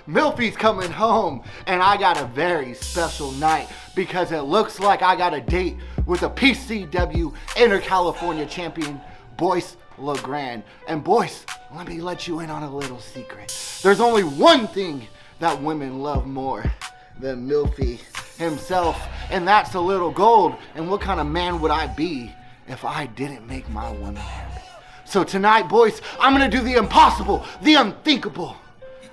Milfy's coming home, and I got a very special night because it looks like I got a date with a PCW InterCalifornia champion, Boyce LeGrande. And Boyce, let me let you in on a little secret. There's only one thing that women love more than Milfy himself, and that's a little gold. And what kind of man would I be if I didn't make my woman happy? So tonight, Boyce, I'm gonna do the impossible, the unthinkable.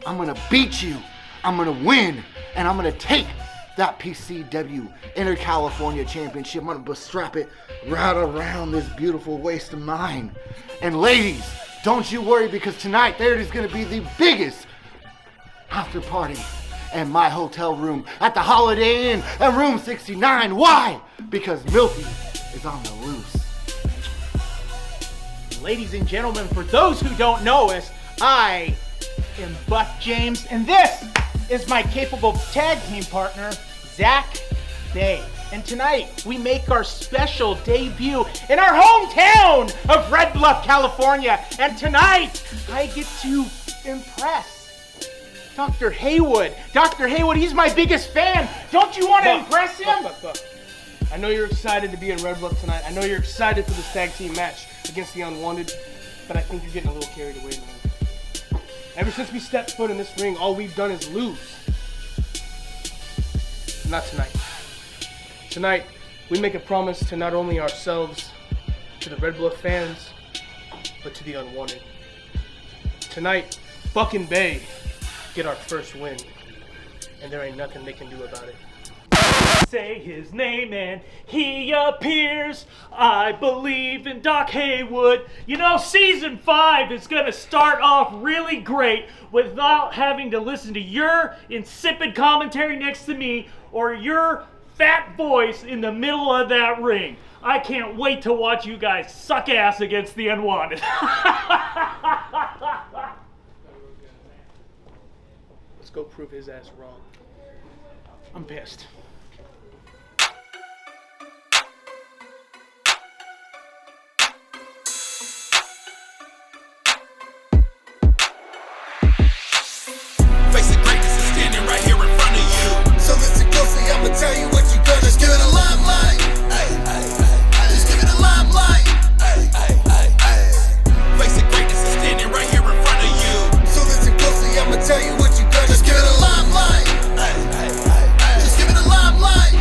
I'm gonna beat you, I'm gonna win, and I'm gonna take that PCW InterCalifornia Championship. I'm gonna strap it right around this beautiful waist of mine. And ladies, don't you worry, because tonight there is gonna be the biggest after party in my hotel room at the Holiday Inn at room 69. Why? Because Milfy is on the loose. Ladies and gentlemen, for those who don't know us, I am Buck James, and this is my capable tag team partner, Zach Bay. And tonight, we make our special debut in our hometown of Red Bluff, California. And tonight, I get to impress Dr. Haywood. Dr. Haywood, he's my biggest fan. Don't you want to impress him? Buck. I know you're excited to be in Red Bluff tonight. I know you're excited for this tag team match against the Unwanted, but I think you're getting a little carried away, man. Ever since we stepped foot in this ring, all we've done is lose. Not tonight. Tonight, we make a promise to not only ourselves, to the Red Bluff fans, but to the Unwanted. Tonight, Buck and Bay get our first win, and there ain't nothing they can do about it. Say his name and he appears. I believe in Doc Haywood. You know, season 5 is gonna start off really great without having to listen to your insipid commentary next to me or your fat voice in the middle of that ring. I can't wait to watch you guys suck ass against the Unwanted. Let's go prove his ass wrong. I'm pissed. Facing greatness is standing right here in front of you. So listen closely, I'ma tell you what you gonna. Just give it a limelight. Just give it a limelight. Facing greatness is standing right here in front of you. So listen closely, I'ma tell you what you gonna. Just give it a limelight. Just give it a limelight.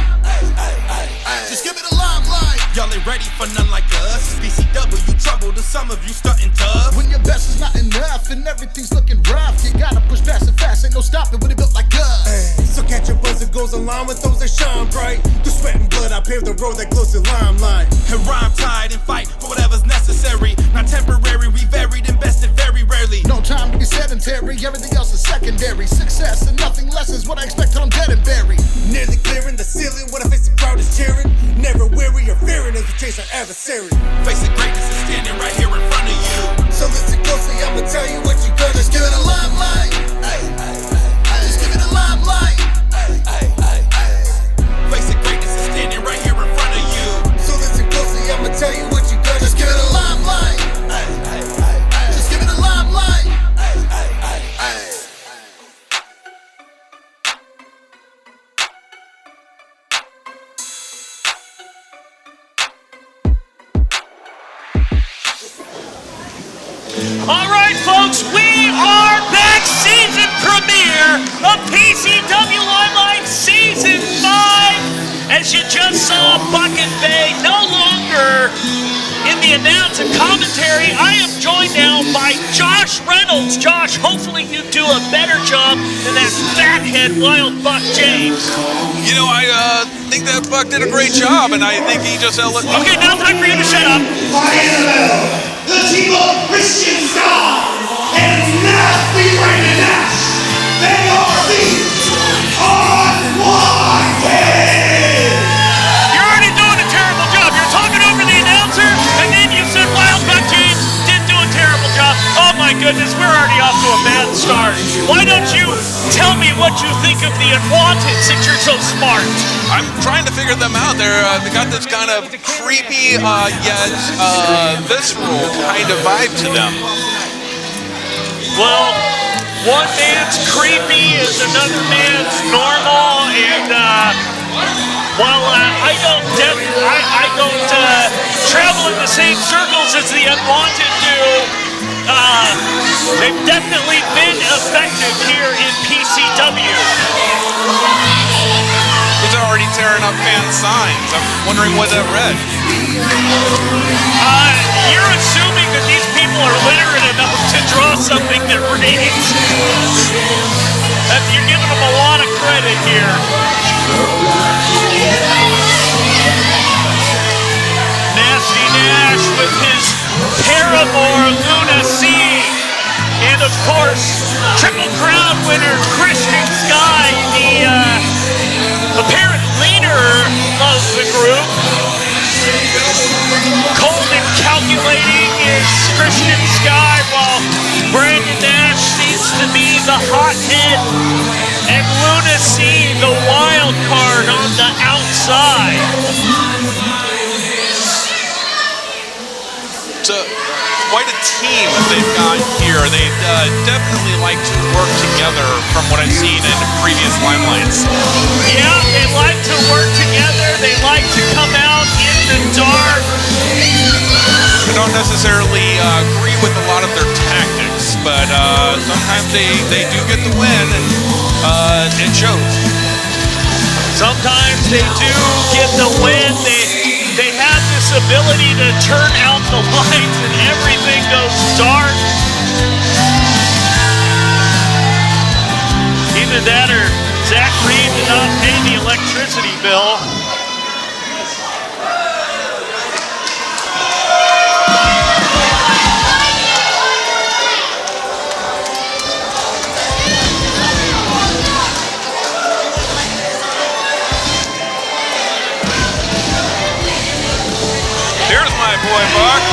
Just give it a limelight. Y'all ain't ready for none like us. PCW trouble to some of you starting tough. When your best is not enough and everything's looking rough, you gotta push past it fast, ain't no stopping when it built like us. So catch your buzz, it goes along with those that shine bright. Through sweat and blood, I paved the road that glows in limelight. And rhyme tied and fight for whatever's necessary. Not temporary, we varied, invested very rarely. No time to be sedentary, everything else is secondary. Success and nothing less is what I expect till I'm dead and buried. Nearly clearing the ceiling when I face the crowd is cheering. Never weary or fearing as we chase our adversary. Facing greatness is standing right here in front of you. So listen closely, I'ma tell you what you gonna. Just give it a limelight. Just give it a limelight. Facing greatness is standing right here in front of you. So listen closely, I'ma tell you what you gonna. Just give it a limelight. Just give it a limelight. All right, folks, we are back. Season premiere of PCW Limelight Season 5. As you just saw, Buck and Bay no longer in the announce and commentary. I am joined now by Josh Reynolds. Josh, hopefully you do a better job than that fathead Wild Buck James. You know, I think that Buck did a great job, and I think he just looked. Okay, now time for you to shut up. The team of Christian Scott and Nasty Brandon Nash. They are the Unwanted. You're already doing a terrible job. You're talking over the announcer, and then you said Wild Buck James did do a terrible job. Oh my goodness, we're already off to a bad start. Why don't you tell me what you think of the Unwanted since you're so smart? I'm trying to figure them out. They got this kind of creepy yet visceral kind of vibe to them. Well, one man's creepy is another man's normal, and while I don't travel in the same circles as the Unwanted do, they've definitely been effective here in PCW. Who's already tearing up fan signs? I'm wondering what that read. You're assuming that these people are literate enough to draw something that reads. You're giving them a lot of credit here. Nasty Nash with his paramour Luna C. And of course, Triple Crown winner Christian Sky, the apparent leader of the group. Cold and calculating is Christian Sky, while Brandon Nash seems to be the hothead, and Luna C, the wild card on the outside. It's quite a team that they've got here. They definitely like to work together from what I've seen in previous Limelights. Yeah, they like to work together. They like to come out in the dark. I don't necessarily agree with a lot of their tactics, but sometimes they do get the win, and it shows. Sometimes they do get the win. They have this ability to turn out the lights and everything goes dark. Either that or Zach Reed did not pay the electricity bill. Here's my boy Buck.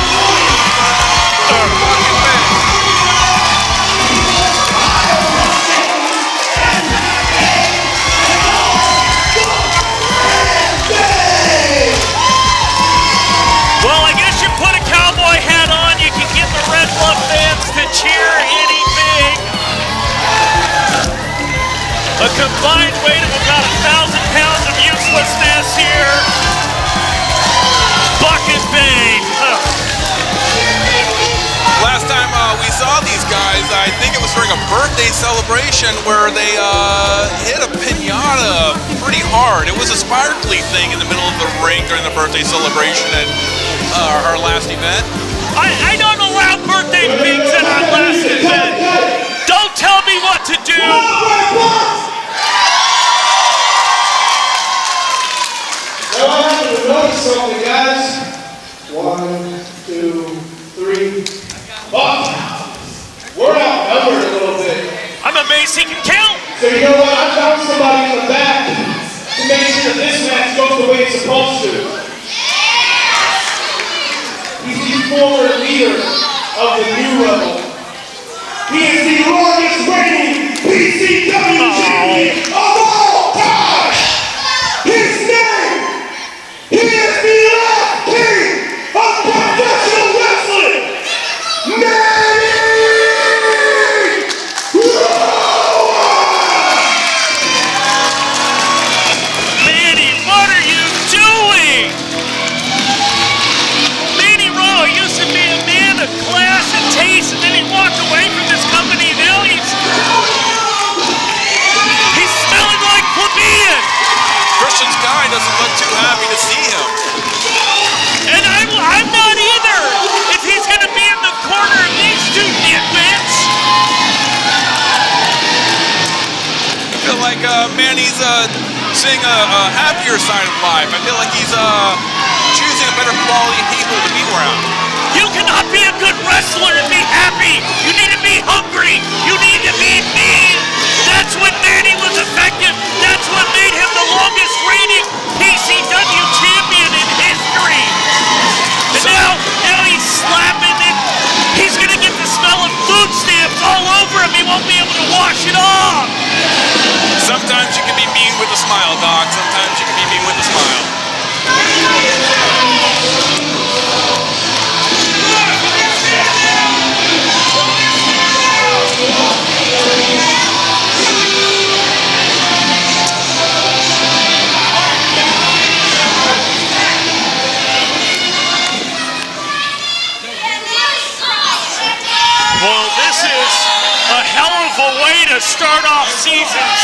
Well, I guess you put a cowboy hat on, you can get the Red Bluff fans to cheer anything. A combined weight of about 1,000 pounds of uselessness here. Bucket Bay. Last time we saw these guys, I think it was during a birthday celebration where they hit a piñata pretty hard. It was a sparkly thing in the middle of the ring during the birthday celebration at our last event. I don't allow birthday things at our last event. Don't tell me what to do. Now I have to notice something, guys. 1, 2, 3. We're outnumbered a little bit. I'm amazed he can count. So you know what? I found somebody in the back to make sure that this match goes the way it's supposed to. He's the former leader of the New Rebel. He is the longest reigning PCW champion of all time. His name, he is the last king of professional wrestling. Manny! Manny, what are you doing? Manny Rowe used to be a man of class and taste, and then he walked away from this company. Now he's smelling like plebeian. Christian Sky doesn't look too happy to see him. And I'm not either. If he's going to be in the corner of these two nitwits. I feel like Manny's seeing a happier side of life. I feel like he's choosing a better quality of people to be around. You cannot be a good wrestler and be happy. You need to be hungry. You need to be mean. That's when Manny was effective. That's what made him the longest reigning PCW champion in history. And now he's slapping and he's gonna get the smell of food stamps all over him. He won't be able to wash it off. Sometimes you can be mean with a smile, Doc. Sometimes you can be mean with a smile.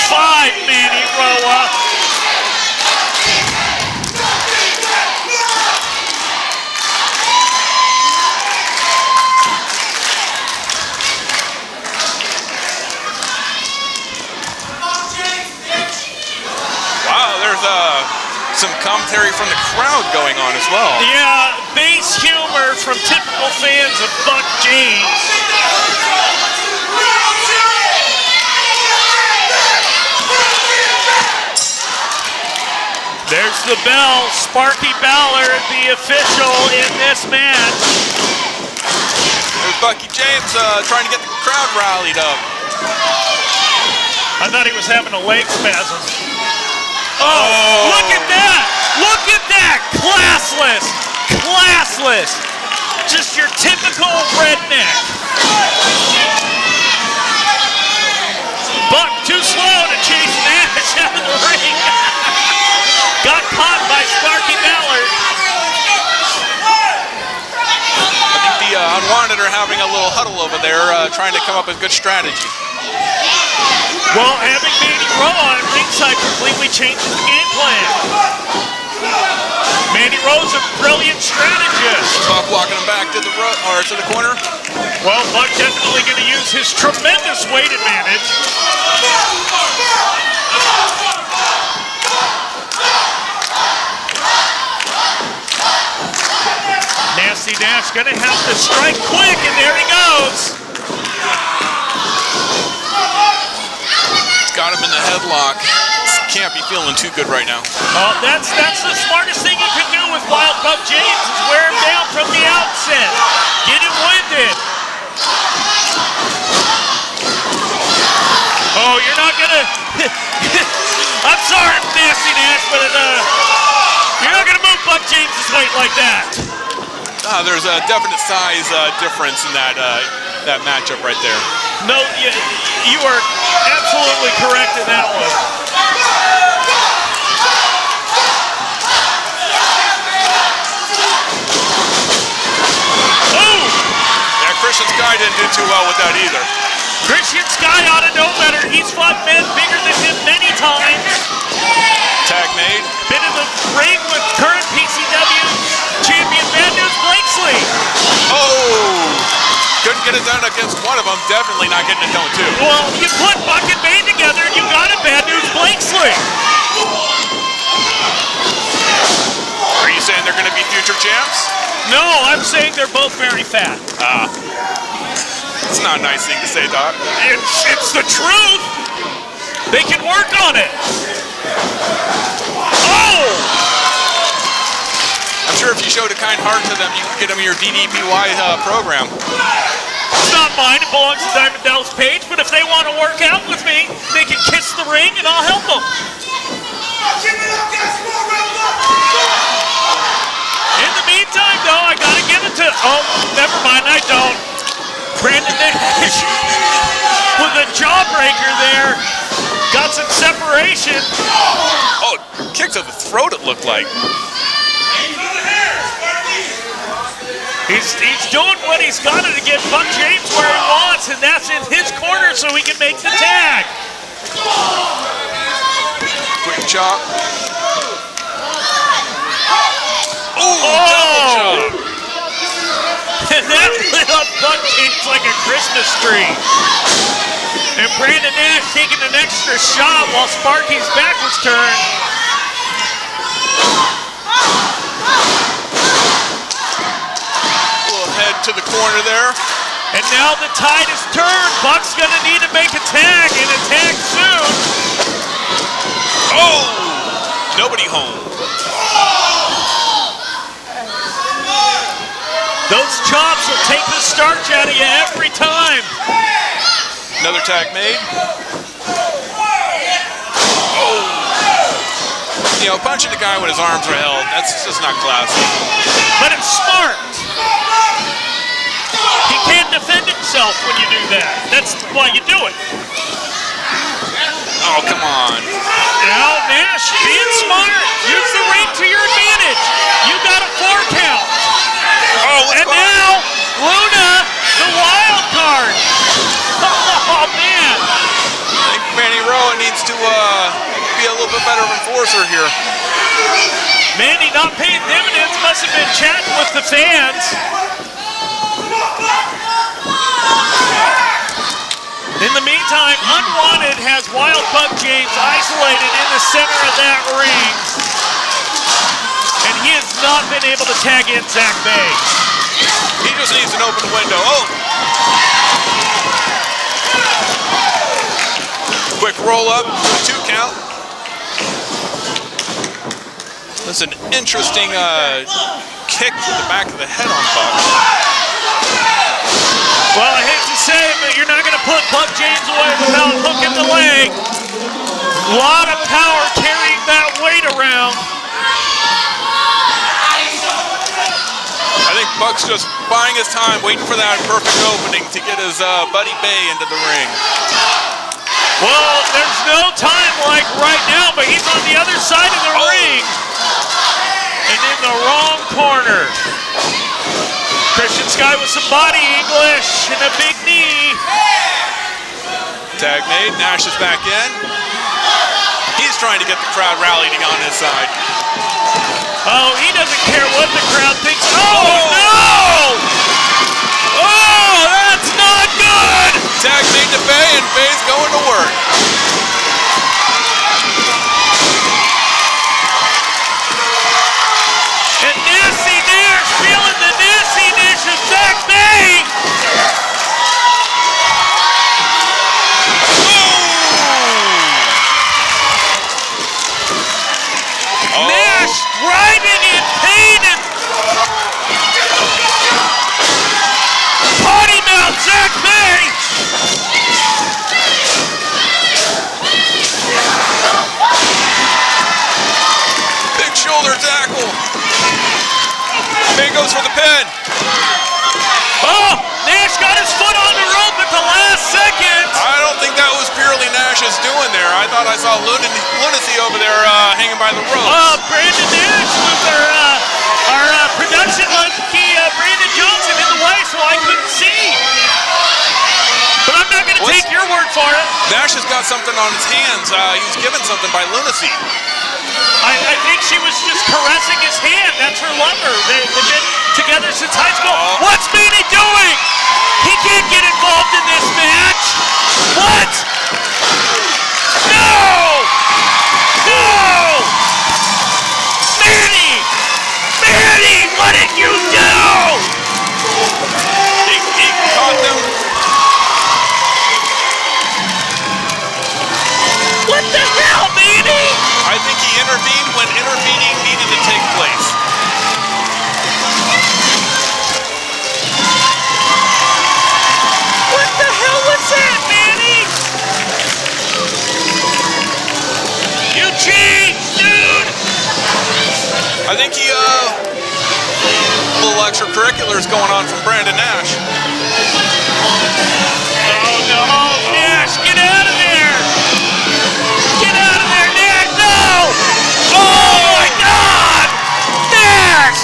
Manny Roa. Wow, there's some commentary from the crowd going on as well. Yeah, base humor from typical fans of Buck James. There's the bell. Sparky Ballard, the official in this match. There's Bucky James trying to get the crowd rallied up. I thought he was having a leg spasm. Oh, look at that! Look at that! Classless! Classless! Just your typical redneck. Buck too slow to chase Nash out of the ring. Got caught by Sparky Ballard. I think the Unwanted are having a little huddle over there, trying to come up with good strategy. Well, having Manny Roa on ringside completely changes the game plan. Manny Roa's a brilliant strategist. Buck walking him back to the to the corner. Well, Buck definitely going to use his tremendous weight advantage. Nasty Nash going to have to strike quick, and there he goes. Got him in the headlock. Can't be feeling too good right now. That's the smartest thing you can do with Wild Buck James is wear him down from the outset. Get him winded. Oh, you're not gonna. I'm sorry, Nasty Nash, but you're not gonna move Buck James's weight like that. There's a definite size difference in that matchup right there. No, you are absolutely correct in that one. Oh! Yeah, Christian Sky didn't do too well with that either. Christian Sky ought to know better. He's fought men bigger than him many times. Tag made. Been in the ring with current PCW champion Bad News Blakesley. Oh! Couldn't get it done against one of them. Definitely not getting it done two. Well, you put Buck and Bane together and you got a Bad News Blakesley. Are you saying they're going to be future champs? No, I'm saying they're both very fat. It's not a nice thing to say, Doc. It's the truth. They can work on it. Oh! I'm sure if you showed a kind heart to them, you could get them your DDPY program. It's not mine, it belongs to Diamond Dallas Page, but if they want to work out with me, they can kiss the ring and I'll help them. In the meantime, though, I gotta give it to, oh, never mind, I don't. Brandon Nash with a jawbreaker there. Got some separation. Oh, kick to the throat it looked like. He's doing what he's got to get Buck James where he wants, and that's in his corner so he can make the tag. Quick chop. Ooh, double chop. And that lit up Buck James like a Christmas tree. And Brandon Nash taking an extra shot while Sparky's back was turned. Head to the corner there. And now the tide is turned. Buck's going to need to make a tag, and a tag soon. Oh! Nobody home. Those chops will take the starch out of you every time. Another tag made. Oh! You know, punching the guy when his arms are held, that's just not classy. But it's smart. He can't defend himself when you do that. That's why you do it. Oh, come on. Now, Nash, being smart. Use the ring to your advantage. You got a 4 count. Oh, and now, Luna, the wild card. Oh, man. I think Manny Roa needs to little bit better of enforcer here. Manny not paying dividends, must have been chatting with the fans. In the meantime, Unwanted has Wild Buck James isolated in the center of that ring. And he has not been able to tag in Zach Bay. He just needs an open window. Oh! Quick roll up, 2 count. That's an interesting kick to the back of the head on Buck. Well, I hate to say it, but you're not going to put Buck James away without hooking the leg. A lot of power carrying that weight around. I think Buck's just buying his time, waiting for that perfect opening to get his buddy Bay into the ring. Well, there's no time like right now, but he's on the other side of the ring. And in the wrong corner. Christian Sky with some body English and a big knee. Tag made, Nash is back in. He's trying to get the crowd rallying on his side. Oh, he doesn't care what the crowd thinks. Oh, no! Oh, that's not good! Tag made to Bay, and Bay's going to work. And Nasty Nash feeling the nastiness of Zach Bay. Oh. Nash writhing in pain and potty mouth Zach Bay. Big shoulder tackle. Bay goes for the pin. Oh, Nash got his foot on the rope at the last second. I don't think that was purely Nash's doing there. I thought I saw lunacy over there hanging by the rope. Brandon Nash with our production monkey, Brandon Johnson, in the way, so I couldn't see. But I'm not going to take your word for it. Nash has got something on his hands. He was given something by lunacy. I think she was just caressing his hand. That's her lover. They've been together since high school. What's Manny doing? He can't get involved in this match. What? No! No! Manny! Manny, what did you do? He caught them. What the hell, Manny? I think he intervened when intervening needed to take place. What the hell was that, Manny? Eugene, dude! I think he, a little extracurriculars going on from Brandon Nash. Oh no, Nash, get out of there! Get out of there, Nash! No! Oh my God! Nash!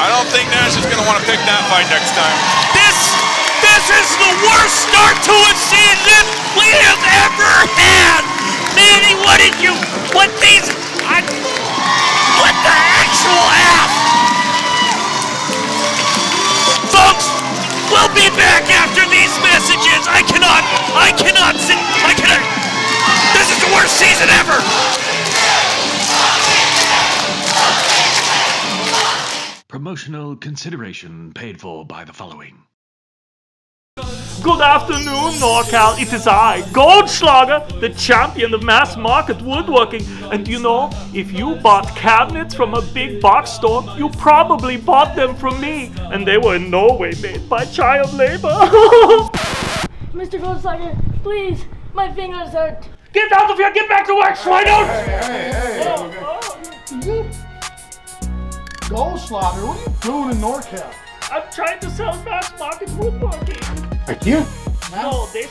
I don't think Nash is going to want to pick that fight next time. This is the worst start to a season we have ever had! Manny, what did you, what the actual F? Folks, we'll be back after these messages. I cannot, this is the worst season ever! Promotional consideration paid for by the following. Good afternoon, NorCal. It is I, Goldschlager, the champion of mass market woodworking. And you know, if you bought cabinets from a big box store, you probably bought them from me. And they were in no way made by child labor. Mr. Goldschlager, please, my fingers hurt. Get out of here! Get back to work, Schweinert! Goldschlager, what are you doing in NorCal? I'm trying to sell mass market woodworking. Are you? No, they're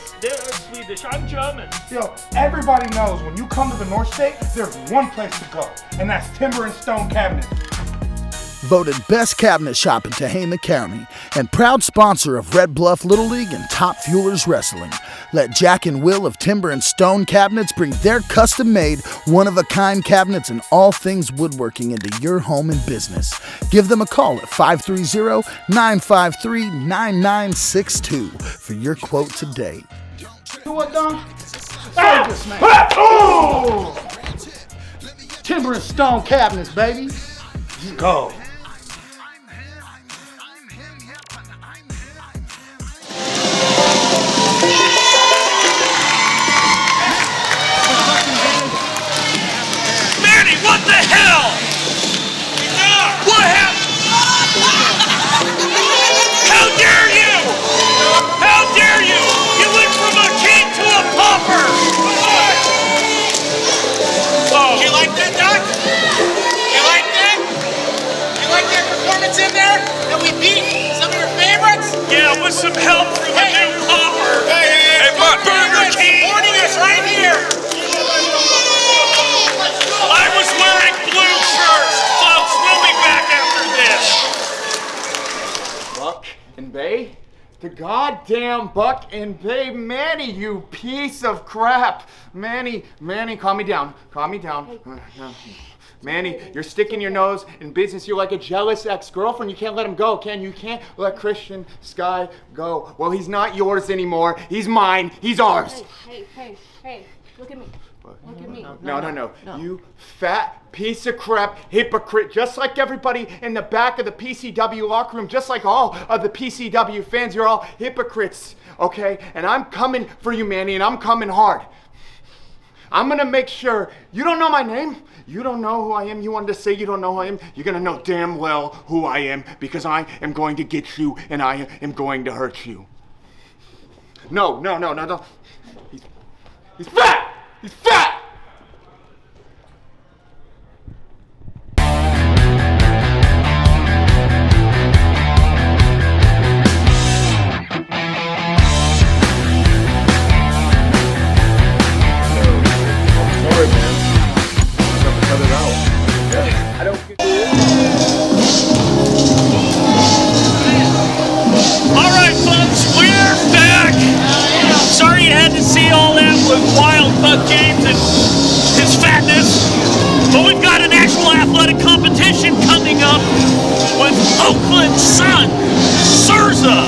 Swedish. I'm German. Yo, everybody knows when you come to the North State, there's one place to go, and that's Timber and Stone Cabinets. voted Best Cabinet Shop in Tehama County, and proud sponsor of Red Bluff Little League and Top Fuelers Wrestling. Let Jack and Will of Timber and Stone Cabinets bring their custom-made, one-of-a-kind cabinets and all things woodworking into your home and business. Give them a call at 530-953-9962 for your quote today. You what, Don? This man. Oh! Timber and Stone Cabinets, baby. Let's go. Manny, what the hell? What happened? How dare you? How dare you? You went from a king to a pauper. Oh. You like that, Doc? You like that? You like that performance in there? That we beat some of your favorites? Yeah, with some help from a new pauper. Hey, but Burger King. Supporting us right here. I was wearing blue shirts. Folks, we'll be back after this. Buck and Bay? The goddamn Buck and Bay. Manny, you piece of crap. Manny, calm me down. Calm me down. Manny, you're sticking your nose in business. You're like a jealous ex-girlfriend. You can't let him go, can you? Can't let Christian Sky go. Well, he's not yours anymore. He's mine. He's ours. Hey, look at me. Look at me. No. You fat piece of crap hypocrite. Just like everybody in the back of the PCW locker room, just like all of the PCW fans, you're all hypocrites, okay? And I'm coming for you, Manny, and I'm coming hard. I'm gonna make sure you don't know my name. You don't know who I am. You wanted to say you don't know who I am. You're gonna know damn well who I am, because I am going to get you and I am going to hurt you. No. He's fat! He's fat! All right, folks, we're back. Sorry you had to see all that with Wild Buck James and his fatness, but we've got an actual athletic competition coming up with Oakland's son, Serza.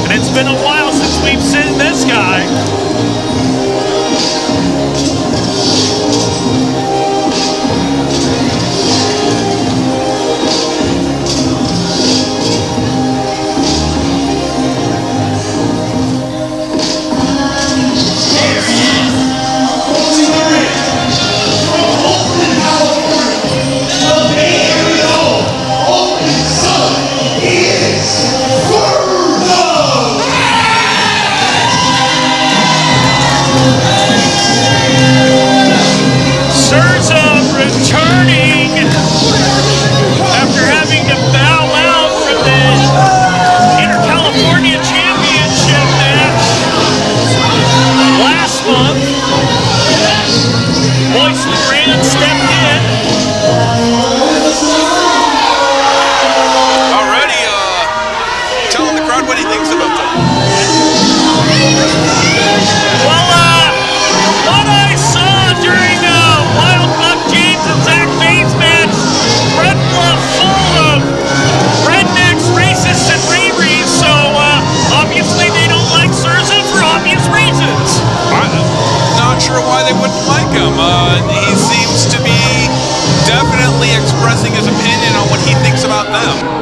And it's been a while since we've seen this guy. Serza returning after having to bow out from the InterCalifornia Championship match last month. Boyce LeGrande stepped in. Already, telling the crowd what he thinks about them. Well, what I saw during Wild Buck James and Zach Bates match, Red Bluff full of rednecks, racists, and rearies, so obviously they don't like Cerza for obvious reasons. I'm not sure why they wouldn't like him. He seems to be definitely expressing his opinion on what he thinks about them.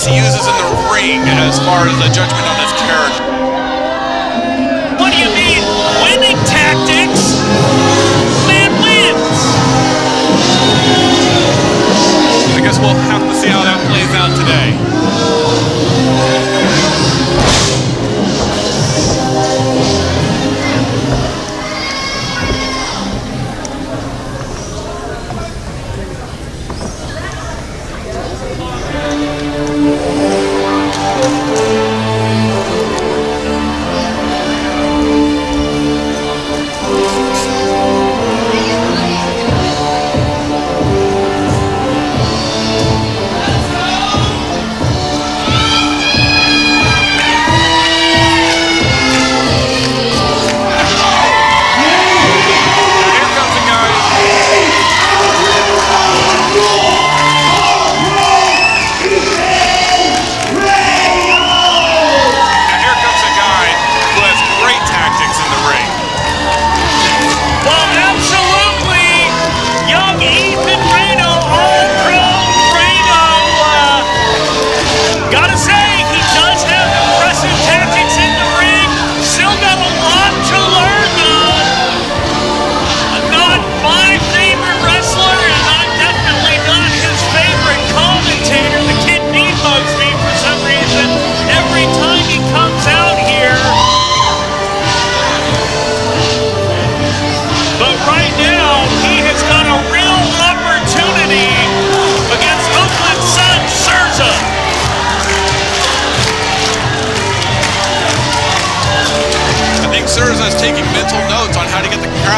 He uses in the ring as far as a judgment on his character. What do you mean? Winning tactics? Man wins! I guess we'll have to see how that plays out today.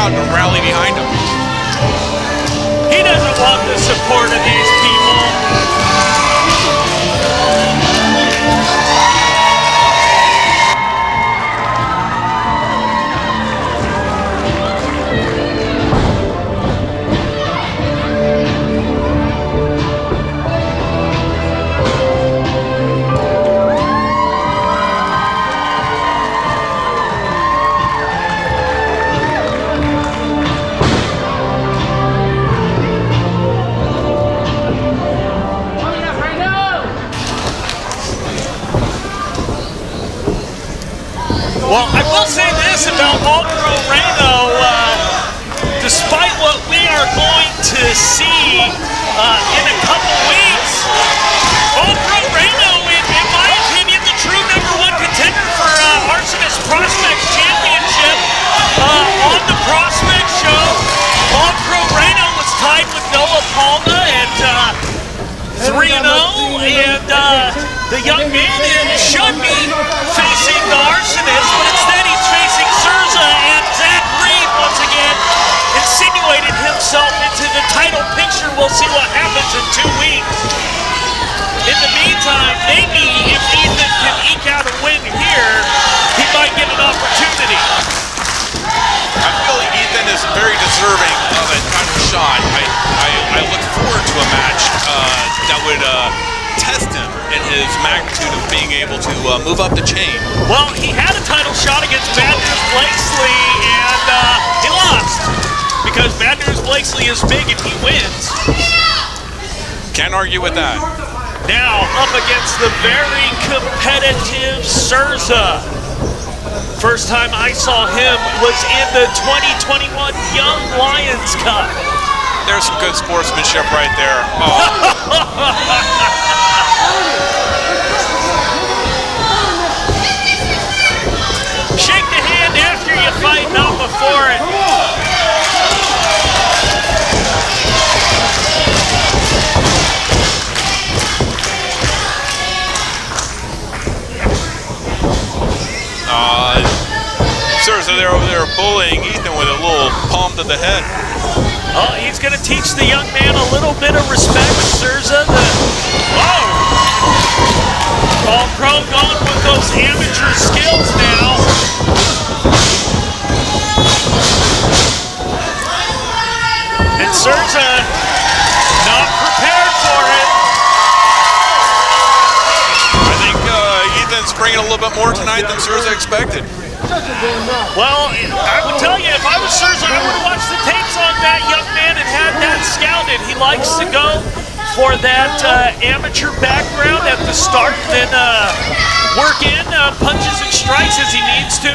crowd to rally behind him. He doesn't want the support of these people. Well, I will say this about All-Pro Reyno. Despite what we are going to see in a couple weeks, All-Pro Reyno, in my opinion, the true #1 contender for Arsonist Prospects Championship on the Prospect Show. All-Pro Reyno was tied with Noah Palma at 3-0, and the young man should be facing the Arsonist, but instead he's facing Cerza, and Zach Reed once again insinuated himself into the title picture. We'll see what happens in 2 weeks. In the meantime, maybe if Ethan can eke out a win here, he might get an opportunity. I feel like Ethan is very deserving of a title shot. I look forward to a match that would test him in his magnitude of being able to move up the chain. Well, he had a title shot against Bad News Blakesley, and he lost because Bad News Blakesley is big and he wins. Can't argue with that. Now up against the very competitive Cerza. First time I saw him was in the 2021 Young Lions Cup. There's some good sportsmanship right there. Oh. Shake the hand after you fight, not before it. Cerza, they're over there bullying Ethan with a little palm to the head. Oh, he's going to teach the young man a little bit of respect. Cerza, All Pro going with those amateur skills now. And Cerza not prepared for it. I think Ethan's bringing a little bit more tonight than Cerza expected. Well, I would tell you, if I was Cerza, I would watch the tapes on that young man and had that scouted. He likes to go for that amateur background at the start, then work in punches and strikes as he needs to.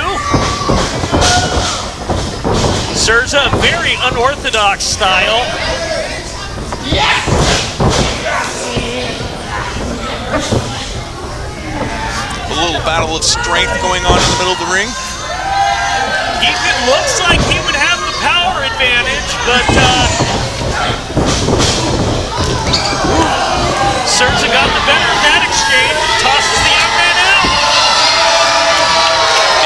Cerza, a very unorthodox style. A little battle of strength going on in the middle of the ring. Ethan looks like he would have the power advantage, but Cerza got the better of that exchange, tosses the young man out.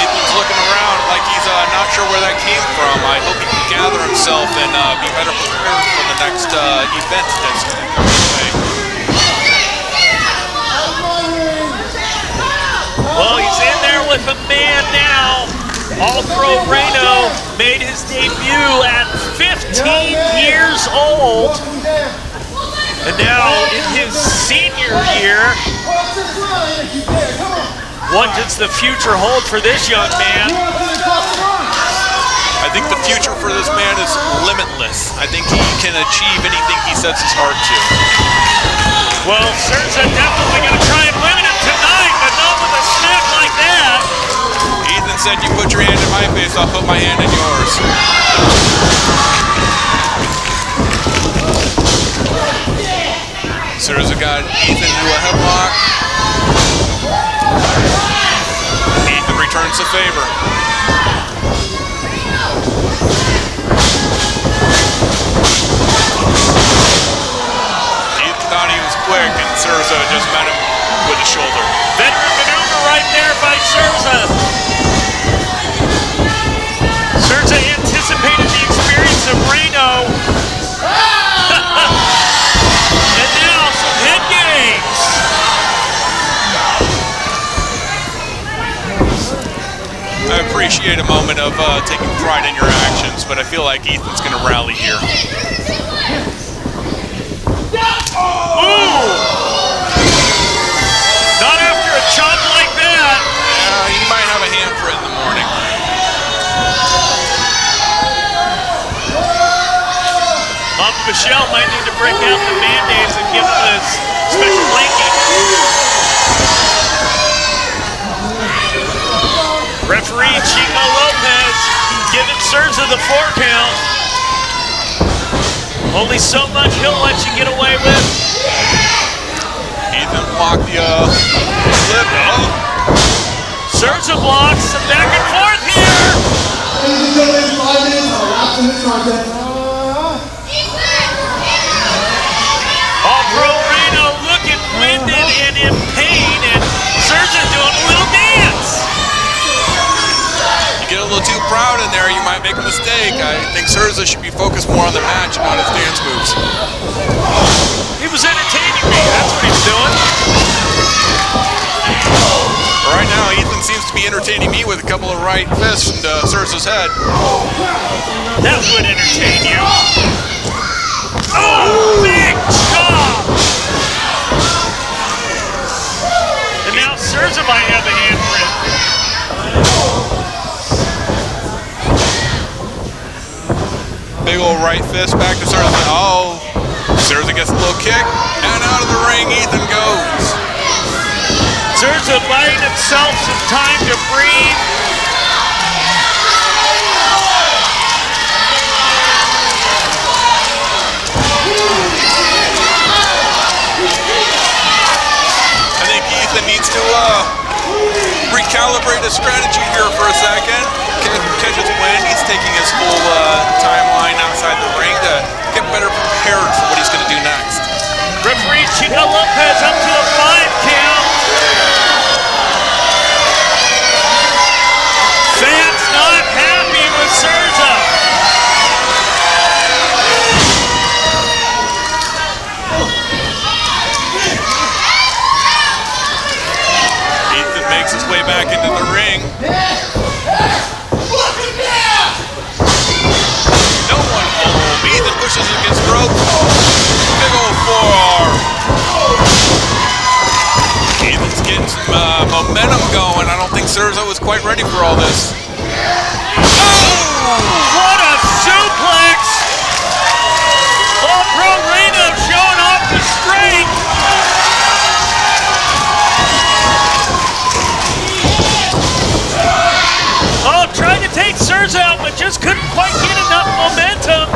Ethan's looking around like he's not sure where that came from. I hope he can gather himself and be better prepared for the next event that's coming away. Well, he's in there with a man now. All-Pro Reyno made his debut at 15 years old. And now in his senior year, what does the future hold for this young man? I think the future for this man is limitless. I think he can achieve anything he sets his heart to. Well, Cerza definitely going to try and win it tonight, but not with a smack like that. Ethan said, "You put your hand in my face, I'll put my hand in yours." Cerza got Ethan into a headlock. Ethan returns the favor. Ethan thought he was quick, and Cerza just met him with a shoulder. Veteran maneuver right there by Cerza. Cerza anticipated the I appreciate a moment of taking pride in your actions, but I feel like Ethan's going to rally here. Ooh! Not after a chop like that. He might have a hand for it in the morning. Mama Michelle might need to break out the Band-Aids and give him a special blanket. Referee Chico Lopez giving Cerza the 4 count. Only so much he'll let you get away with. Ethan blocked the flip. Oh. Cerza blocks, some back and forth here. All-Pro Reyno looking winded and in pain, and Cerza doing a little dance. You get a little too proud in there, you might make a mistake. I think Cerza should be focused more on the match and not his dance moves. He was entertaining me, that's what he's doing. Right now, Ethan seems to be entertaining me with a couple of right fists into Cerza's head. That would entertain you. Oh, big chop! And now Cerza might have a handprint. Big old right fist back to Cerza. Oh, Cerza gets a little kick, and out of the ring Ethan goes. Cerza buying himself some time to breathe. I think Ethan needs to recalibrate his strategy here for a second. Catch his wind. He's taking his full timeline outside the ring to get better prepared for what he's going to do next. Referee Chico Lopez up to a 5 count. Fans not happy with Cerza. Ethan makes his way back into the ring. No one home. Ethan pushes against the rope. Big old forearm. Ethan's getting some momentum going. I don't think Cerza was quite ready for all this. Oh! What a suplex! All-Pro Reyno showing off the strength. Oh, trying to take Cerza out, but just couldn't quite get enough momentum.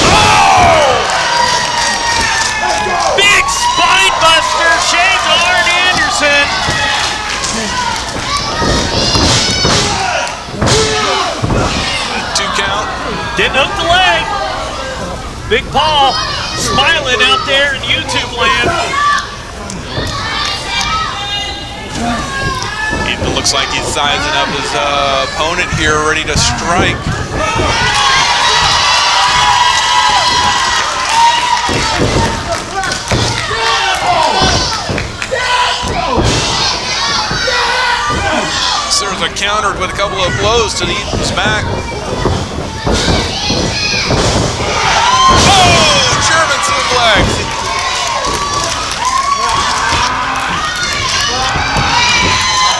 Oh! Big spine buster, shades of Arn Anderson. Didn't hook the leg. Big Paul smiling out there in YouTube land. Ethan looks like he's sizing up his opponent here, ready to strike. Cerza countered with a couple of blows to Ethan's back. Oh, German suplex.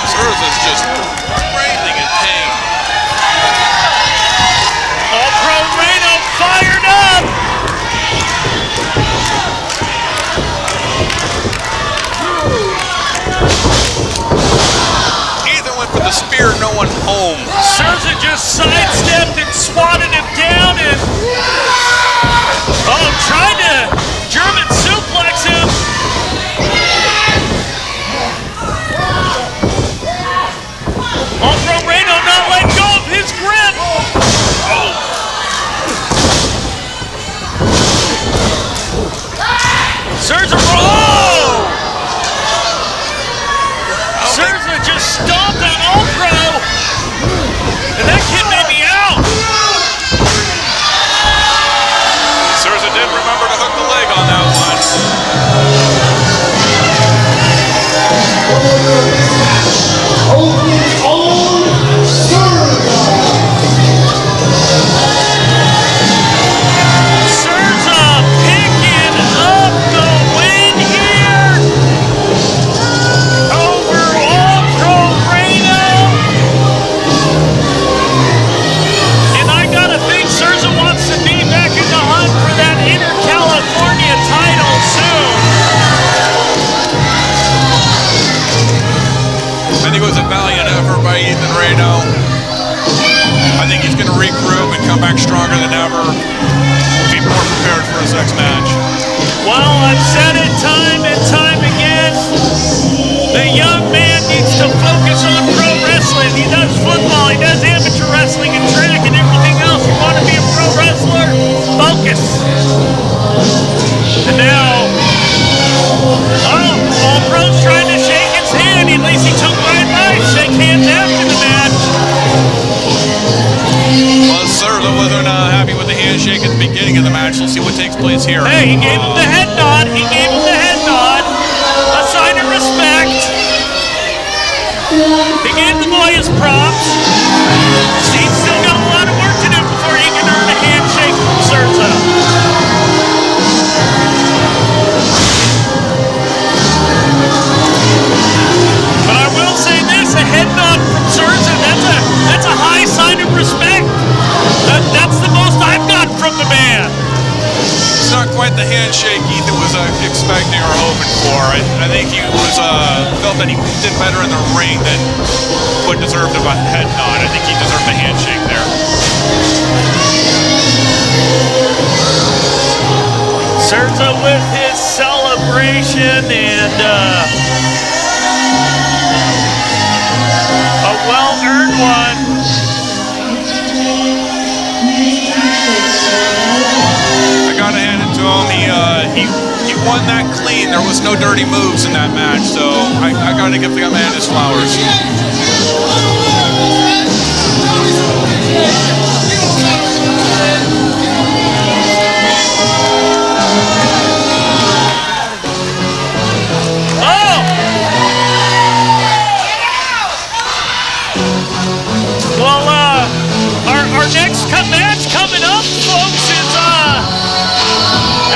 Cerza's just writhing in pain. All-Pro Reyno fired up. Ethan went for the spear, no one home. Cerza just sidestepped and swatted him down and tried to German suplex him. All-Pro Reyno not letting go of his grip. Oh. Cerza, oh! Cerza just stomped on All-Pro, and that kid made me out. Cerza did remember to hook the leg on that one. I think it was a valiant effort by Ethan Reyno. I think he's going to regroup and come back stronger than ever. Be more prepared for his next match. Well, I've said it time and time again. The young man needs to focus on pro wrestling. He does football, he does amateur wrestling and track and everything else. You want to be a pro wrestler? Focus. And now, all pros trying to shake his hand. At least he took right by. Shake hands after the match. Well, Cerza wasn't happy with the handshake at the beginning of the match. Let's see what takes place here. Hey, he gave him the head nod. He gave him the head nod. A sign of respect. He gave the boy his props. He's still got a lot of work to do before he can earn a handshake from Cerza. But I will say this, a head nod from Cerza, that's a high sign of respect. That's the most I've gotten from the man. It's not quite the handshake Ethan was expecting or hoping for. I think he was felt that he did better in the ring than what deserved a head nod. I think he deserved a handshake there. Cerza with his celebration and a well-earned one. I gotta hand it to him. He won that clean. There was no dirty moves in that match, so I gotta give the man his flowers. Our next match coming up, folks, is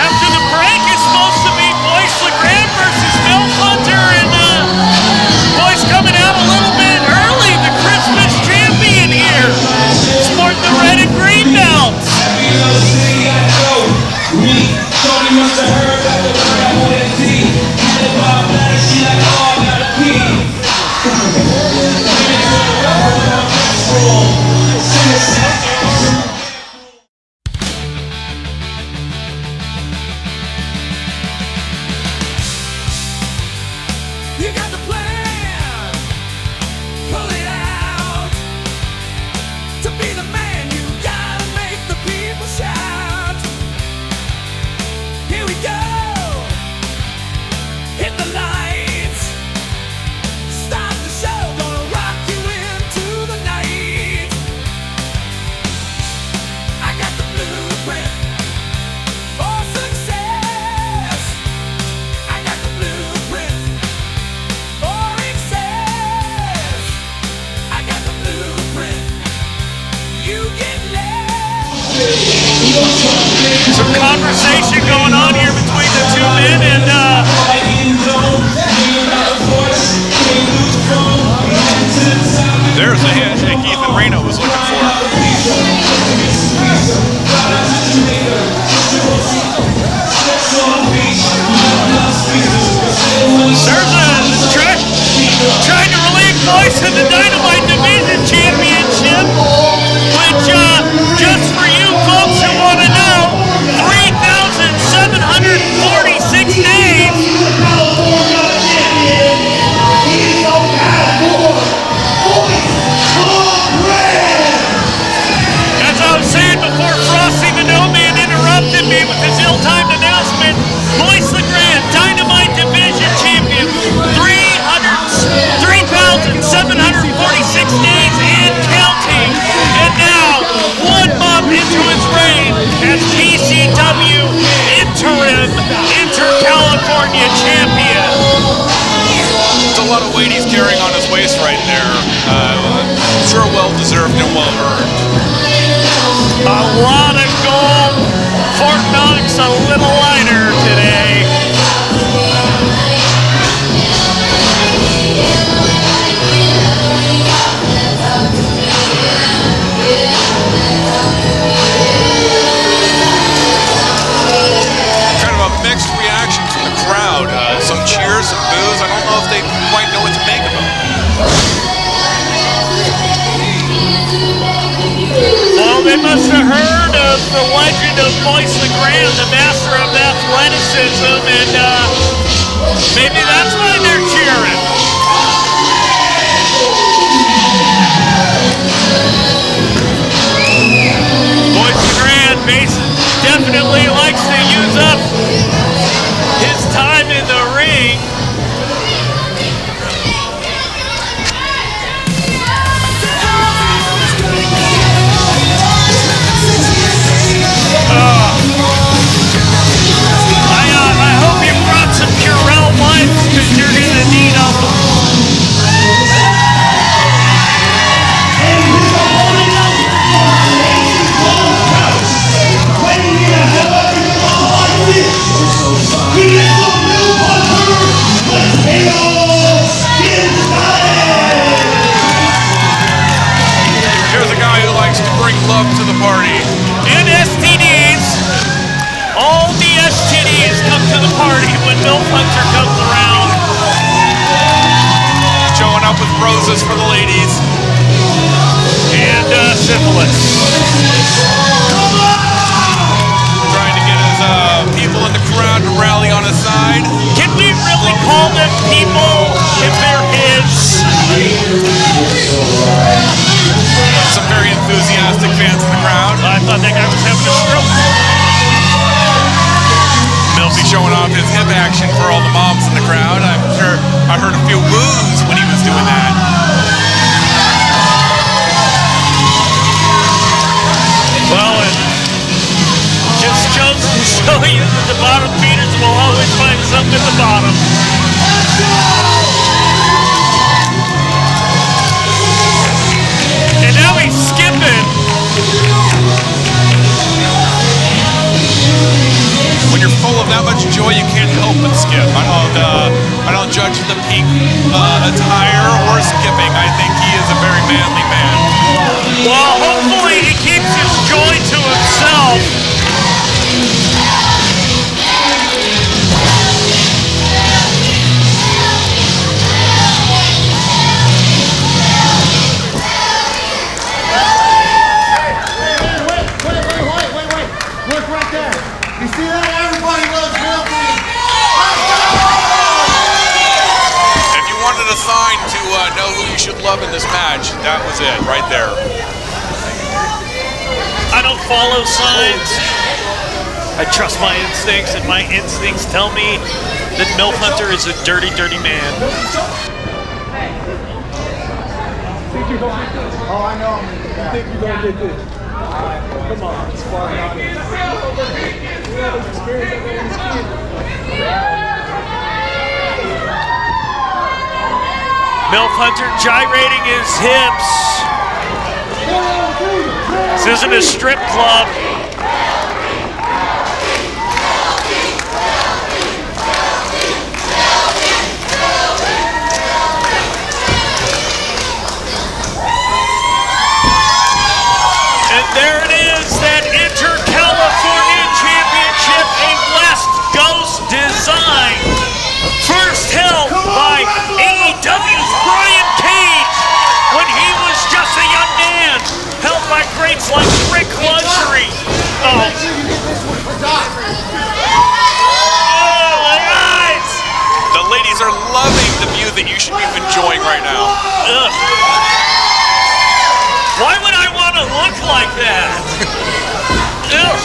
after the break is supposed to be Boyce LeGrande versus MILF Hunter, and Boyce coming out a little bit early, the Christmas champion here, sporting the red and green belts. Some conversation going on here between the two men, and there's the handshake Ethan Reyno was looking for. Serza trying to relieve Boyce in the Dynamite Division Championship, which, just for you folks who want to know, 3,746 days. As I was saying before Frosty the No Man interrupted me with his ill-timed announcement, Boyce LeGrande, Dynamite Division Champion, 3,746 days and counting. And now, 1 month into his reign as PCW Interim InterCalifornia Champion. It's a lot of weight he's carrying on his waist right there. Sure well-deserved and well-earned. A lot of gold. Fort Knox a little lighter today. Kind of a mixed reaction from the crowd. Some cheers, some boos. I don't know if they quite know what to make of them. must have heard of the legend of Boyce LeGrande, the master of athleticism, and maybe that's why they're cheering. Boyce LeGrande definitely likes to use up his time in the ring. I hope you brought some Purell wipes because you're gonna need them. Here's a guy who likes to bring love to the party. And STDs. All the STDs come to the party when MILF Hunter comes around. Showing up with roses for the ladies. And syphilis. Trying to get his people in the crowd to rally on his side. Can we really call them people if they're his? Some very enthusiastic fans in the crowd. I thought that guy was having a stroke. Milfy showing off his hip action for all the moms in the crowd. I'm sure I heard a few woos when he was doing that. Well, it just goes to show you that the bottom feeders will always find something at the bottom. And now he's skipping. When you're full of that much joy, you can't help but skip. I don't judge the pink attire or skipping. I think he is a very manly man. Well, hopefully he keeps his joy to himself. Look right there. You see that? Everybody loves Milfy. If you wanted a sign to know who you should love in this match, that was it, right there. I don't follow signs. I trust my instincts, and my instincts tell me that MILF Hunter is a dirty, dirty man. Oh, I know. You think you're going to get this? Come on, it's far enough. MILF Hunter gyrating his hips. This isn't a strip club. And there it is, that InterCalifornia Championship, a West Coast design. First held by AEW's Brian Cage when he was just a young man. Held by greats like Rick Luxury. Oh, my eyes! The ladies are loving the view that you should be enjoying right now. Ugh. Why would I want to look like that? Ugh.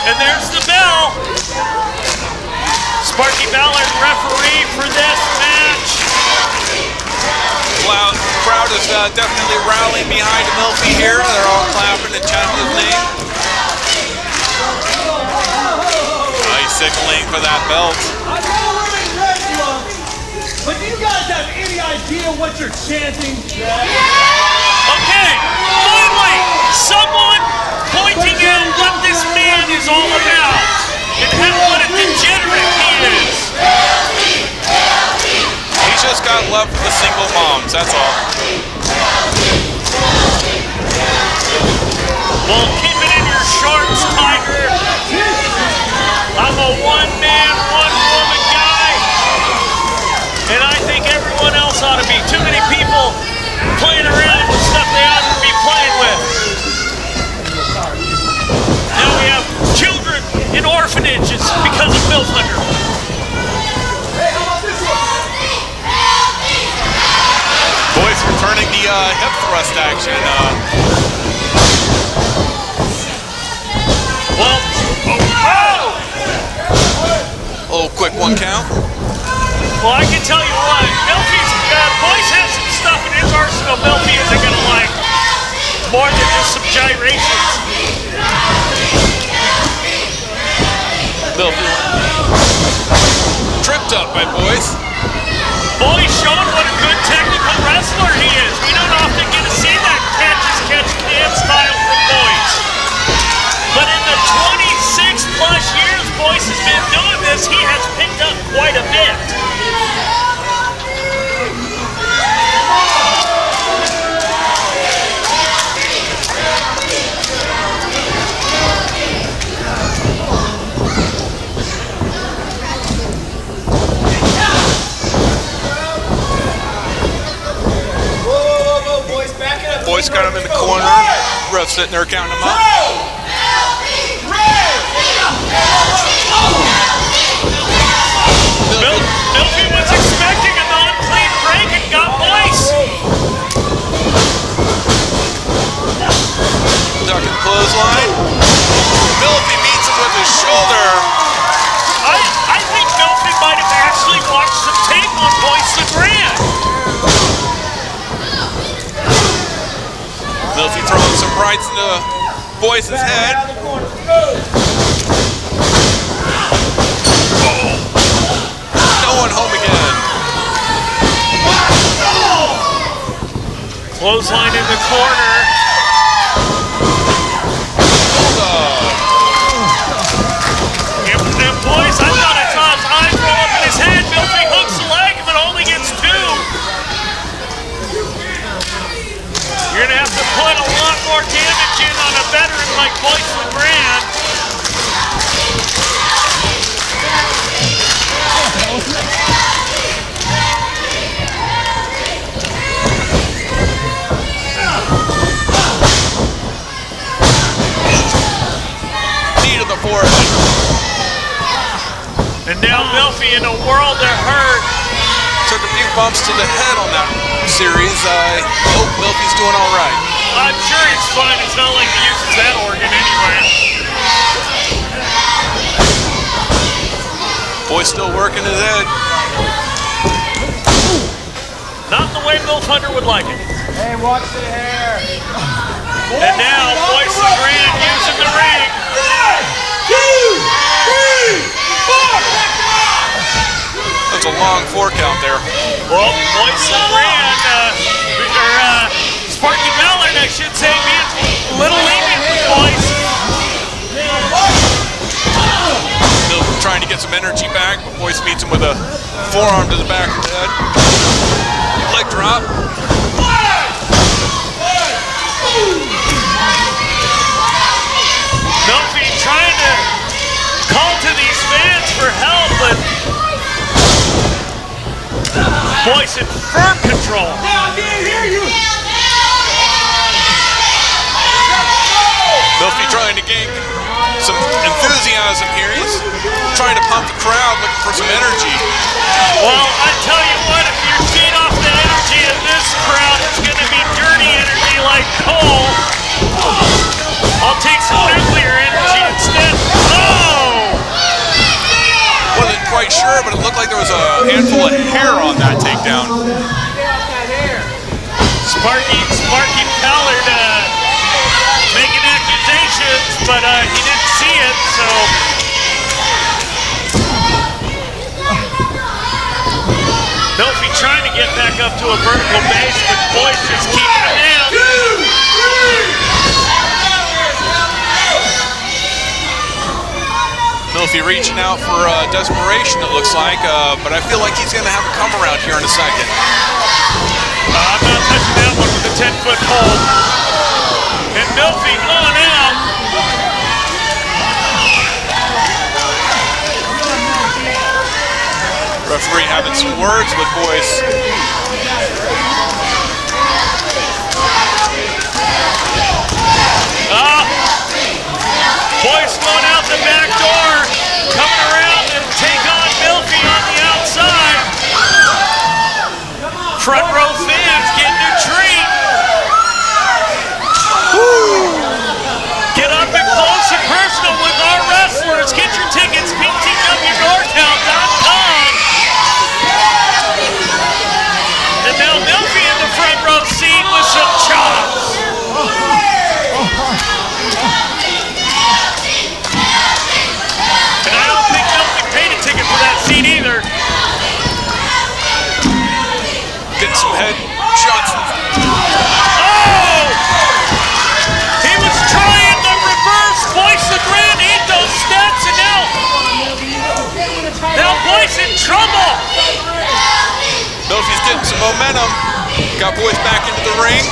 And there's the bell. Sparky Ballard, referee for this match. Well, the crowd is definitely rallying behind Milfy here. They're all clapping and chanting his name. Nice signaling for that belt. But do you guys have any idea what you're chanting? Okay, finally, someone pointing out what this man is all about and what a degenerate he is. He's just got love for the single moms, that's all. Well, keep it in your shorts, Tiger. I'm a one-man, one-woman guy, and I think everyone else ought to be. Too many people playing around with stuff they ought to be playing with. Now we have children in orphanages because of MILF Hunter. Boyce returning the hip thrust action. Well, oh, quick 1 count. Well, I can tell you what, Boyce has some stuff in his arsenal Milfy isn't going to like. More than just some gyrations. Milfy tripped up by Boyce. Boyce showed what a good technical wrestler he is. We don't often get to see that catch-as-catch-can style from Boyce. But in the 26 plus years Boyce has been doing this, he has picked up quite a bit. Boyce got him in the corner. Ref sitting there counting him up. Milfy was expecting a non-clean break and got Boyce. Ducking clothesline. Milfy meets him with his shoulder. I think Milfy might have actually watched some tape on Boyce LeGrande. Milfy throwing some rights into Boyce's head. No one home again. Clothesline in the corner. And Boyce, I thought I saw his eyes roll up in his head. Milfy hooks the leg, but only gets 2. You're going to have to put a lot more damage in on a veteran like Boyce LeGrande. Knee to the forehead. And now Milfy in a world of hurt. Took a few bumps to the head on that series. I hope Milfy's doing all right. I'm sure he's fine. It's not like he uses that organ anyway. Boy's still working his head. Not the way MILF Hunter would like it. Hey, watch the hair. And now Boyce LeGrande using the ring. 1, 2, 3, 4. That's a long 4 count there. Well, Boyce LeGrande, Sparky Ballard, I should say, being a little lenient with Boyce. Milfy trying to get some energy back, but Boyce meets him with a forearm to the back of the head. Leg drop. Milfy trying to call to these fans for help, but Boyce in firm control. Now I can't hear you. Milfy trying to gain some enthusiasm here. He's trying to pump the crowd, looking for some energy. Well, I tell you what, if you feed off the energy of this crowd, it's going to be dirty energy like coal. I'll take some nuclear energy instead. Oh! Wasn't quite sure, but it looked like there was a handful of hair on that takedown. Sparky Ballard making accusations, but he didn't see it, so. Milfy trying to get back up to a vertical base, but Boyce just keeping it down. 2, 3. Milfy reaching out for desperation, it looks like, but I feel like he's going to have a come around here in a second. I'm not touching that one with a 10-foot pole. And Milfy on out. Referee having some words with Boyce. Boyce going out the back door, coming around and take on Milfy on the outside. Front row fans getting a treat. Get up and close and personal with our wrestlers. Get your tickets, PCWNorCal.com. And now Milfy in the front row seat with some chops. And I don't think Milfy paid a ticket for that seat either. Getting some head shots. Oh! He was trying the reverse. Boyce LeGrande ate those steps, and now Boyce in trouble. Milfy's getting some momentum. Got Boyce back into the ring.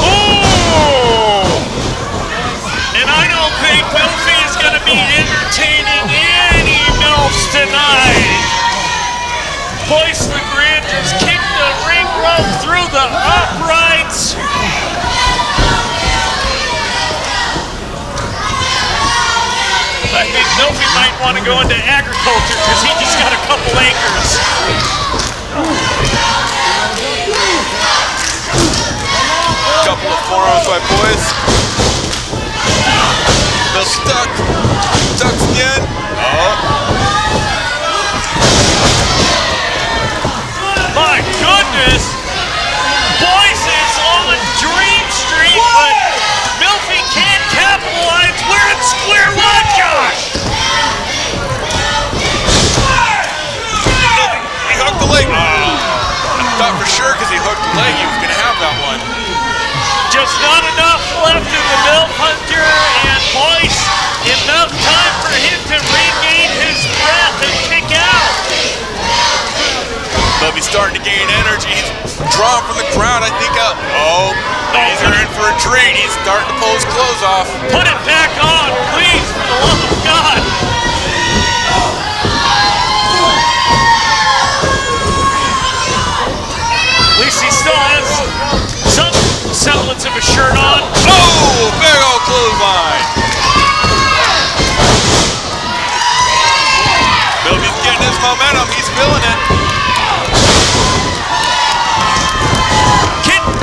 Ooh! And I don't think Milfy is going to be entertaining any MILFs tonight. Boyce LeGrande just kicked the ring rope through the uprights. I think Milfy might want to go into agriculture because he just got a couple acres. Couple of forearms by Boyce. They'll stuck. Ducks again. Oh. My goodness! Boyce is on Dream Street, but Milfy can't capitalize. We're at square one, Josh! He hooked the leg. I thought for sure because he hooked the leg he was going to have that one. Just not enough left in the MILF Hunter, and Boyce, enough time for him to regain his breath and kick out. Milfy's starting to gain energy. He's drawing from the crowd. I think he's in for a treat. He's starting to pull his clothes off. Put it back on, please, for the love of God. At least he still has some semblance of a shirt on. Oh, big old clothesline. Milfy's getting his momentum. He's feeling it.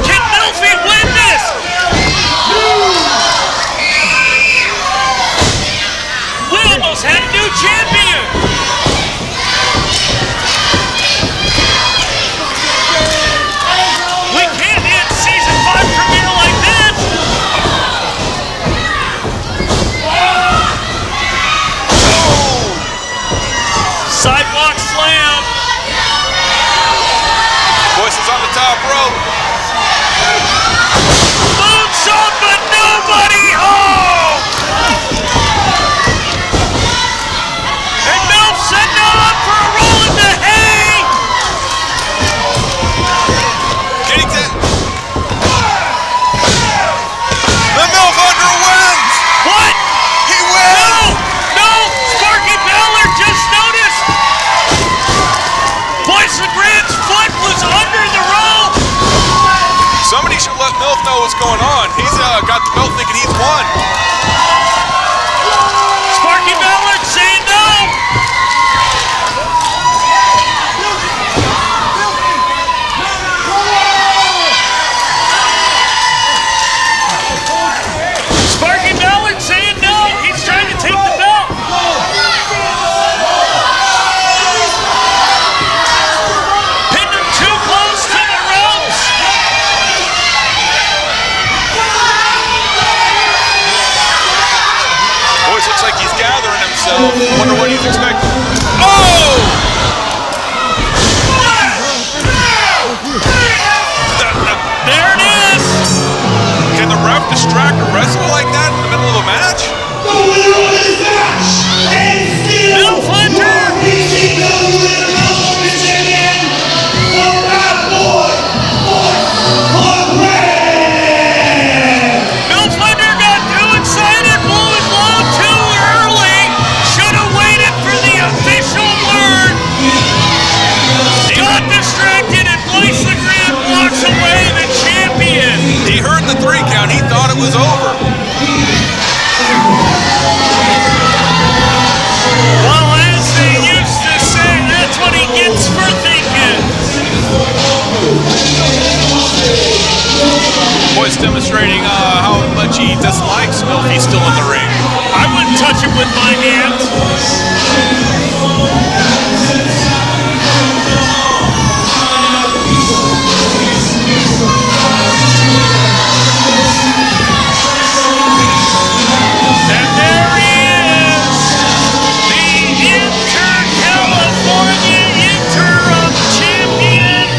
Can Milfy win this? We almost had a new champion. We can't end season 5 premiere like this. Sidewalk slam. Boyce is on the top rope. Moonsault, but nobody home. And Milf setting up for a roll in the hay. Getting to the MILF Hunter wins. What? He wins. No, Sparky Ballard just noticed. Boyce LeGrande's foot was under the rope. Somebody should let MILF know what's going on. He's got the belt thinking he's won. Sparky Ballard saying no. Sparky Ballard saying no. He's trying to take the belt. Pinned him too close to the ropes. Boyce looks like he's gathering himself. Wonder what he's expecting. Oh! There it is. Can the ref distract a wrestler like that in the middle of a match? The winner of this match is still MILF Hunter. PCW Limelight Champion, the Bad confrontation with my hands. And there he is, the InterCalifornia interim champion,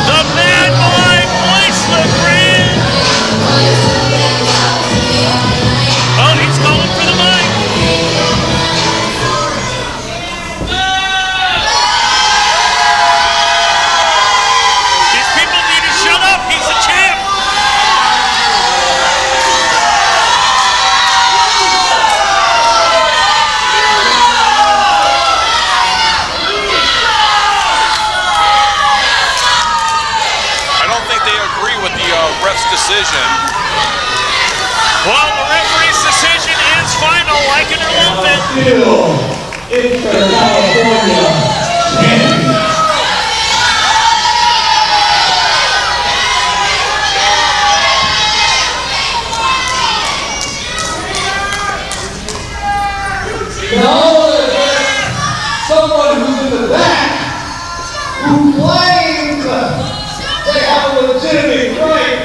the bad boy Boyce LeGrande. Oh, he's calling for the mic. These people need to shut up. He's the champ. I don't think they agree with the ref's decision. Well, the referee's decision is final, like it or lump it. InterCalifornia Champion. Now there's someone who's in the back who claims they have a legitimate right,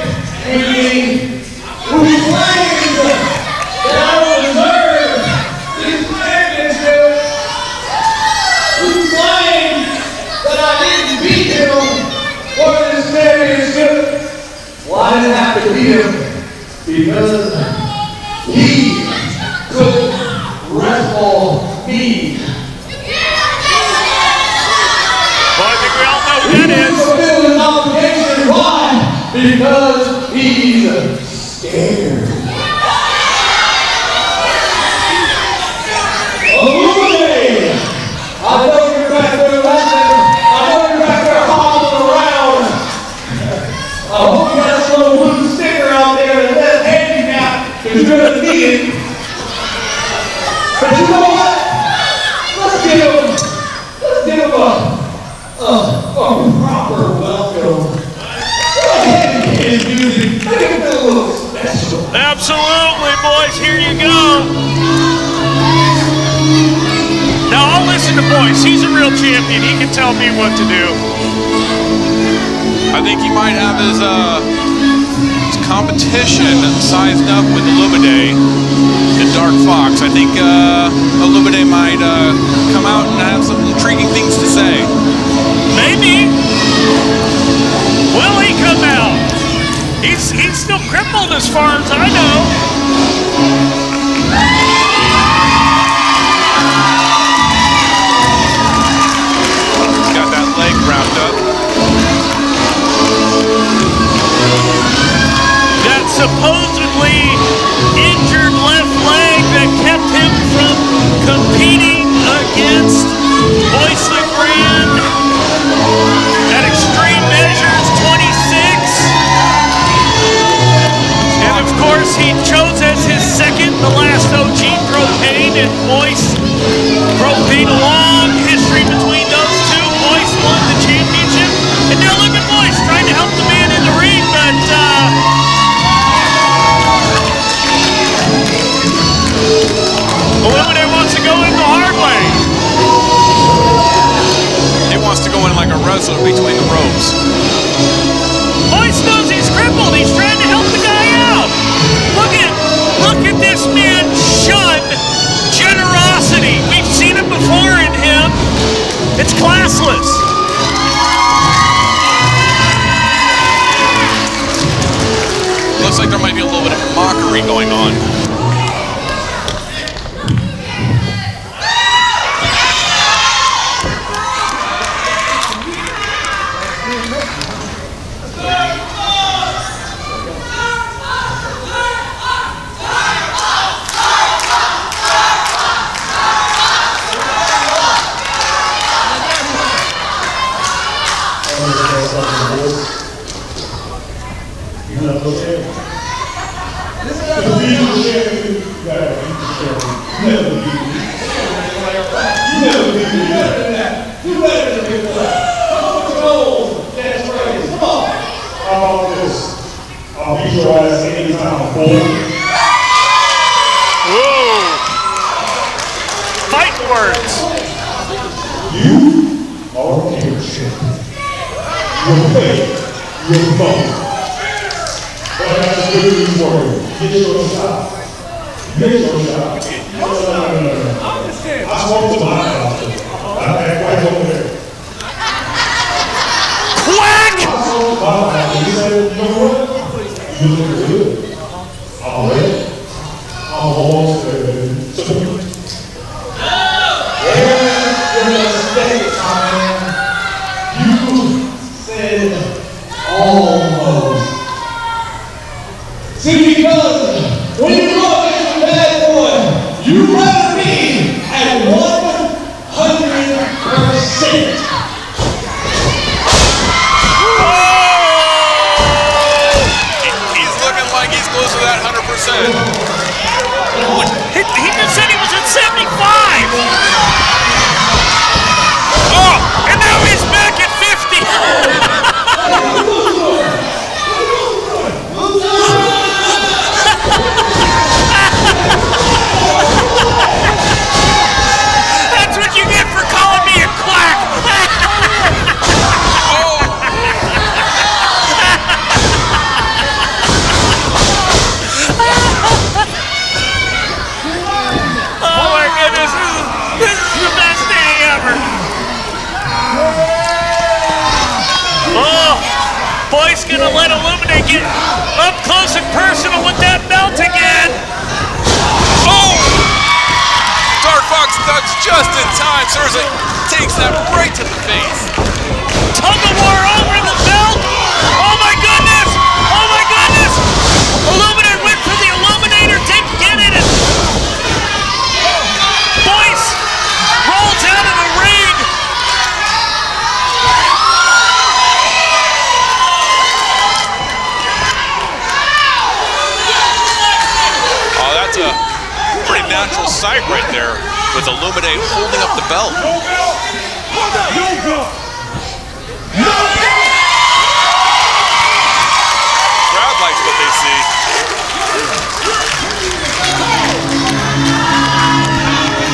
meaning who claims that I deserve this championship, who claims that I didn't beat him for this championship. Well, I didn't have to beat him because he couldn't wrestle me. Well, I think we all know who that is. Fulfilling obligation. Why? Because he's scared. Olumide! I know you're back there listening. I know you're back there hobbling around. I hope you got some little wooden sticker out there that says handicap, because you're going to need it. But you know what? Let's give him a proper welcome. Go ahead and get his music. Make him feel a little special. Absolutely, boys. Here you go. Now, I'll listen to Boyce. He's a real champion. He can tell me what to do. I think he might have his competition sized up with Olumide and DarkFox. I think Olumide might come out and have some intriguing things to say. Maybe. Will he come out? He's still crippled as far as I know. He's got that leg wrapped up. That supposedly injured left leg that kept him from competing against Boyce LeGrande at Extreme Measures 26. And of course, he chose as his second the last OG Propane, and Boyce Propane. A long history between those two. Boyce won the championship, and now look at Boyce trying to help the man in the ring, but Olumide wants to go in the hard way. He wants to go in like a wrestler between the ropes. Boyce knows he's crippled. He's trying to help the guy out. Look at this man shun generosity. We've seen it before in words. You are a champion. Your faith, your vote. But that's the good word. Get your shot. Get your shot. No. I spoke to my doctor. I had right over there. Quack! I spoke to my doctor. He said, you know what? You look good. All right. I'm almost there, baby. You said almost. See, because when you go against a bad boy, you rather be at 100%. He's looking like he's close to that 100%. He just said he was at 75. Oh, and now he's back at 50. That's what you get for calling me a quack. Oh my goodness, this is the best day ever. Oh, Boyce gonna let Olumide get up close and personal with that belt again. Oh! DarkFox ducks just in time. Cerza takes that right to the face. Tug of war over the belt. Oh my goodness! Oh my goodness! Olumide went for the Illuminator, didn't get it. And Boyce rolls out of the ring. Oh, that's a pretty natural sight right there with Olumide holding up the belt. Crowd likes what they see.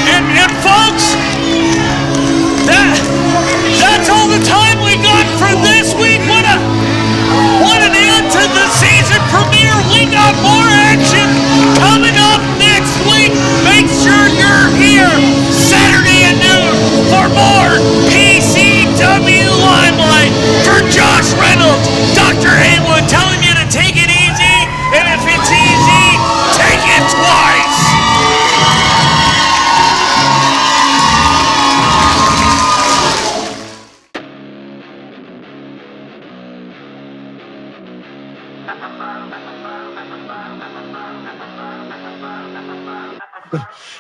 And folks, that's all the time we got for this week. What an end to the season premiere. We got more action coming up next week. Make sure you're here Saturday at noon for more PCW Limelight. For Josh Reynolds, Dr. Haywood telling you to take it easy, and if it's easy, take it twice.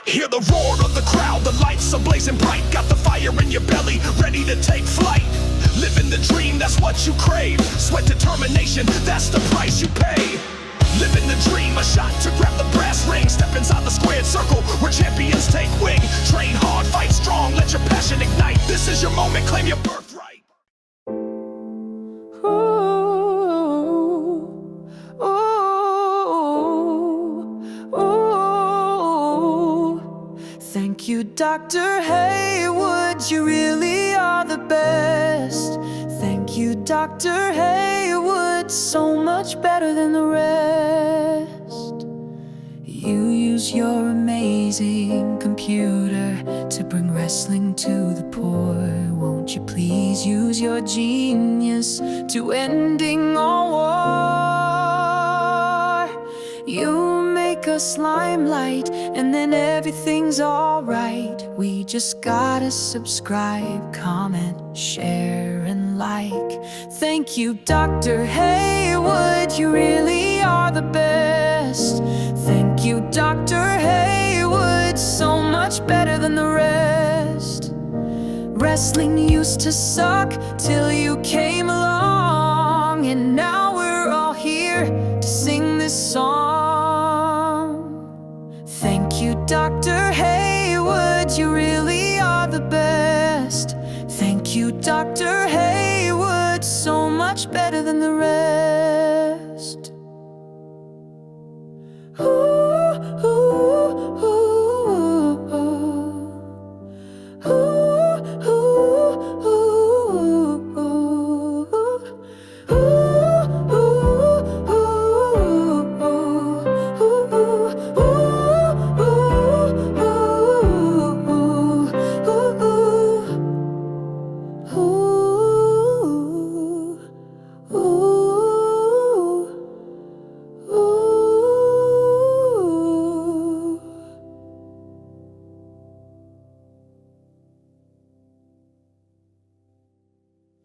Hear the roar of the crowd, the lights are blazing bright. Got the fire in your belly, ready to take flight. Living the dream, that's what you crave. Sweat determination, that's the price you pay. Living the dream, a shot to grab the brass ring. Step inside the squared circle where champions take wing. Train hard, fight strong, let your passion ignite. This is your moment, claim your birthright. Thank you, Dr. Haywood, you really are the best. Thank you, Dr. Haywood, so much better than the rest. You use your amazing computer to bring wrestling to the poor. Won't you please use your genius to ending all war? You make us limelight, and then everything's alright. We just gotta subscribe, comment, share, and like. Thank you, Dr. Haywood, you really are the best. Thank you, Dr. Haywood, so much better than the rest. Wrestling used to suck till you came along, and now we're all here to sing this song. Thank you, Dr. Haywood, you really are the best. Thank you, Dr. Haywood, so much better than the rest.